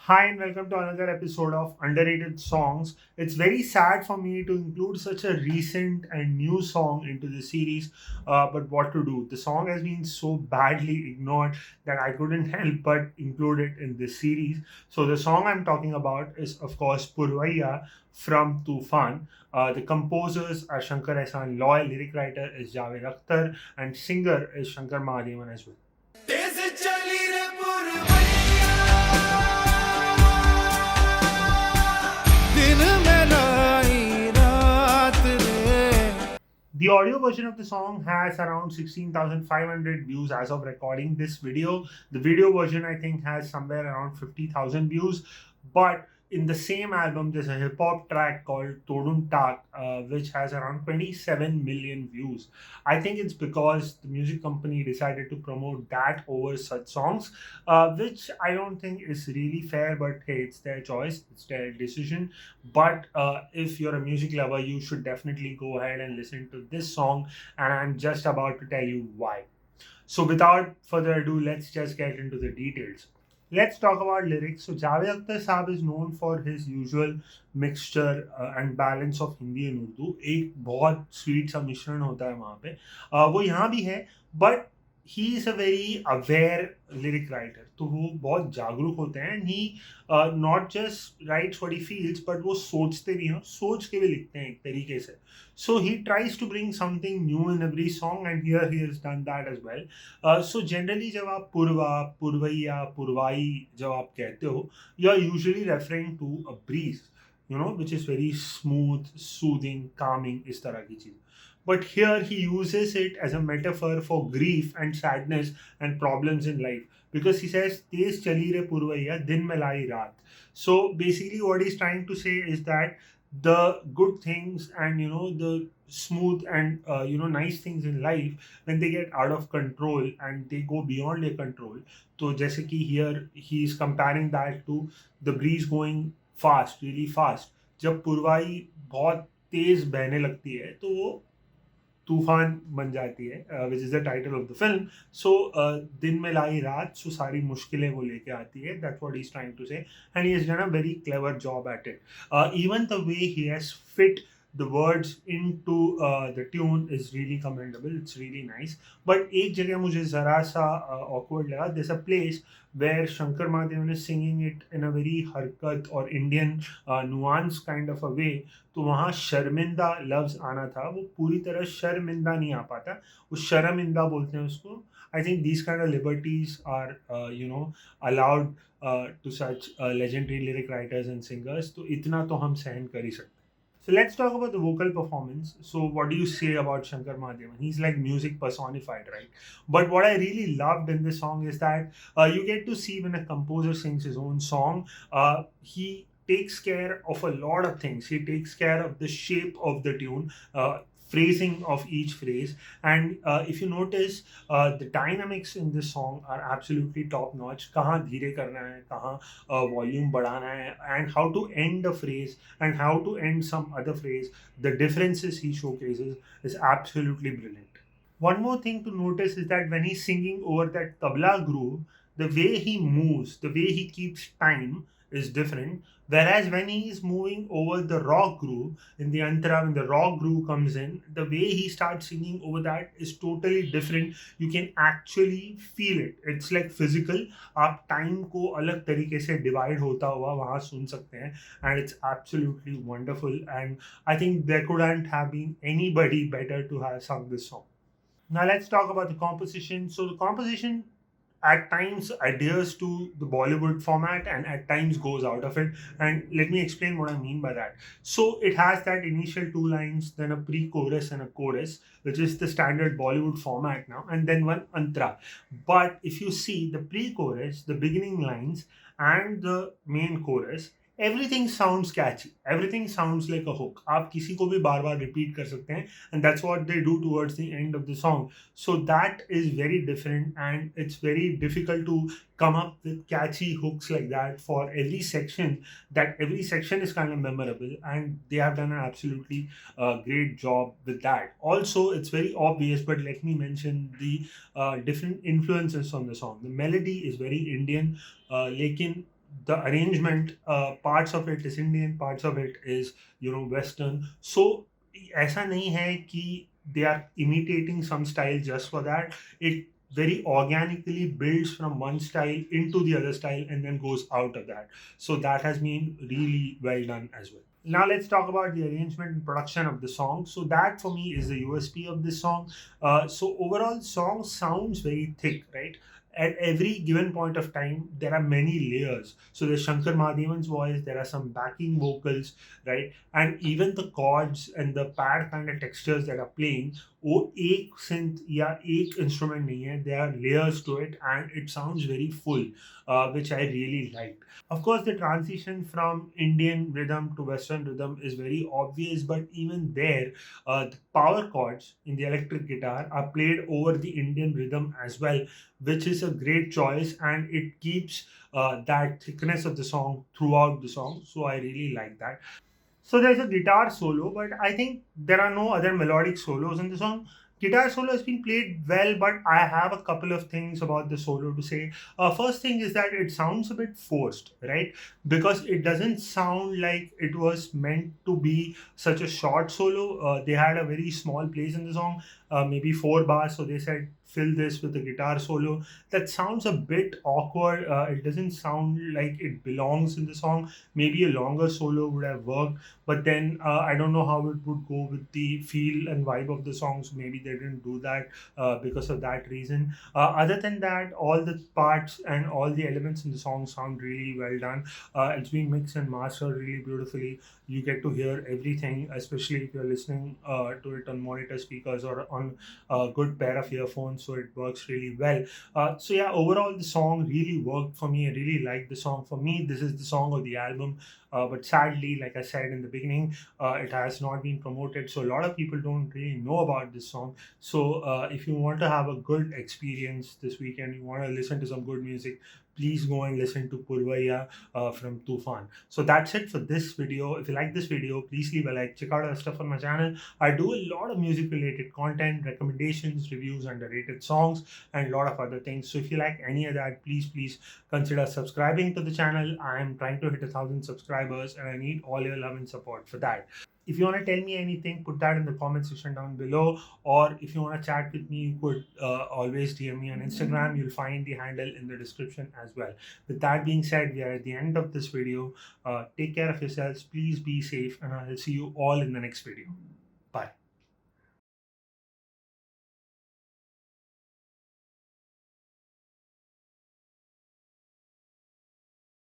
Hi and welcome to another episode of Underrated Songs. It's very sad for me to include such a recent and new song into the series, but what to do? The song has been so badly ignored that I couldn't help but include it in this series. So, the song I'm talking about is, of course, Purvaiya from Toofan. The composers are Shankar Ehsaan Loy, lyric writer is Javed Akhtar, and singer is Shankar Mahadevan as well. The audio version of the song has around 16,500 views as of recording this video. The video version, I think, has somewhere around 50,000 views. But in the same album, there's a hip hop track called Todun Tak, which has around 27 million views. I think it's because the music company decided to promote that over such songs, which I don't think is really fair, but hey, it's their choice, it's their decision. But if you're a music lover, you should definitely go ahead and listen to this song, and I'm just about to tell you why. So, without further ado, let's just get into the details. Let's talk about lyrics. So, Javed Akhtar साहब is known for his usual mixture and balance of Hindi and Urdu. एक बहुत sweet सा मिश्रण होता है वहाँ पे. वो यहाँ भी है, but he is a very aware lyric writer. तो वो बहुत जागरूक होते हैं, and he not just rights what he feels, but वो सोचते भी हैं, सोच के भी लिखते हैं एक तरीके से. So he tries to bring something new in every song, and here he has done that as well. So generally जब आप पुरवा, पुरवैया, पुरवाई जब आप कहते हो, you are usually referring to a breeze, which is very smooth, soothing, calming, इस तरह की चीज़. But here he uses it as a metaphor for grief and sadness and problems in life, because he says तेज चली रे पुरवैया दिन में लाई रात. So basically what he's trying to say is that the good things and the smooth and nice things in life, when they get out of control and they go beyond their control. तो जैसे कि here he is comparing that to the breeze going fast, really fast. जब पुरवाई बहुत तेज बहने लगती है तो वो तूफान बन जाती है, which is the title of the film. So दिन में लाई रात, सो सारी मुश्किलें वो लेके आती है. That's what he is trying to say, and he has done a very clever job at it. Even the way he has fit the words into the tune is really commendable. It's really nice. But एक जगह मुझे ज़रा सा awkward लगा. There's a place where Shankar Mahadevan is singing it in a very हरकत और Indian nuance kind of a way. तो वहाँ शर्मिंदा लफ्ज़ आना था, वो पूरी तरह शर्मिंदा नहीं आ पाता, वो शर्मिंदा बोलते हैं उसको. I think these kind of liberties are allowed to such legendary lyric writers and singers. तो इतना तो हम सहन कर ही सकते हैं. So let's talk about the vocal performance. So what do you say about Shankar Mahadevan? He's like music personified, right? But what I really loved in this song is that you get to see when a composer sings his own song, he takes care of a lot of things. He takes care of the shape of the tune, phrasing of each phrase, and if you notice, the dynamics in this song are absolutely top notch. कहाँ धीरे करना है, कहाँ volume बढ़ाना है, and how to end a phrase and how to end some other phrase. The differences he showcases is absolutely brilliant. One more thing to notice is that when he's singing over that tabla groove, the way he moves, the way he keeps time is different. Whereas when he is moving over the rock groove in the antara, when the rock groove comes in, the way he starts singing over that is totally different. You can actually feel it. It's like physical. आप time को अलग तरीके से divide होता हुआ वहाँ सुन सकते हैं, and it's absolutely wonderful. And I think there couldn't have been anybody better to have sung this song. Now let's talk about the composition. So the composition at times adheres to the Bollywood format and at times goes out of it. And let me explain what I mean by that. So it has that initial two lines, then a pre-chorus and a chorus, which is the standard Bollywood format now, and then one antra. But if you see the pre-chorus, the beginning lines, and the main chorus, everything sounds catchy. Everything sounds like a hook. आप किसी को भी बार बार repeat कर सकते हैं, and that's what they do towards the end of the song. So that is very different, and it's very difficult to come up with catchy hooks like that for every section. That every section is kind of memorable, and they have done an absolutely great job with that. Also, it's very obvious, but let me mention the different influences on the song. The melody is very Indian, लेकिन the arrangement, parts of it is Indian, parts of it is Western. So ऐसा नहीं है कि they are imitating some style just for that. It very organically builds from one style into the other style and then goes out of that. So that has been really well done as well. Now let's talk about the arrangement and production of the song. So that for me is the USP of this song. So overall, song sounds very thick, right? At every given point of time, there are many layers. So there's Shankar Mahadevan's voice, there are some backing vocals, right? And even the chords and the pad kind of textures that are playing, वो एक synth या एक instrument नहीं है. There are layers to it, and it sounds very full, which I really liked. Of course, the transition from Indian rhythm to Western rhythm is very obvious, but even there, the power chords in the electric guitar are played over the Indian rhythm as well, which is a great choice, and it keeps that thickness of the song throughout the song. So I really like that. So there's a guitar solo, but I think there are no other melodic solos in the song. Guitar solo has been played well, but I have a couple of things about the solo to say. First thing is that it sounds a bit forced, right? Because it doesn't sound like it was meant to be such a short solo. They had a very small place in the song, maybe 4 bars, so they said fill this with a guitar solo. That sounds a bit awkward. It doesn't sound like it belongs in the song. Maybe a longer solo would have worked, but then I don't know how it would go with the feel and vibe of the song, so maybe they didn't do that because of that reason. Other than that, all the parts and all the elements in the song sound really well done. It's been mixed and mastered really beautifully. You get to hear everything, especially if you're listening to it on monitor speakers or on a good pair of earphones, so it works really well. So yeah, overall the song really worked for me. I really liked the song. For me, this is the song of the album. But sadly, like I said in the beginning, it has not been promoted, so a lot of people don't really know about this song. So if you want to have a good experience this weekend, you want to listen to some good music, please go and listen to Purvaiya from Toofan. So that's it for this video. If you like this video, please leave a like. Check out other stuff on my channel. I do a lot of music related content, recommendations, reviews, underrated songs, and a lot of other things. So if you like any of that, please consider subscribing to the channel. I am trying to hit 1,000 subscribers, and I need all your love and support for that. If you want to tell me anything, put that in the comment section down below. Or if you want to chat with me, you could always DM me on Instagram. You'll find the handle in the description as well. With that being said, we are at the end of this video. Take care of yourselves. Please be safe, and I'll see you all in the next video. Bye.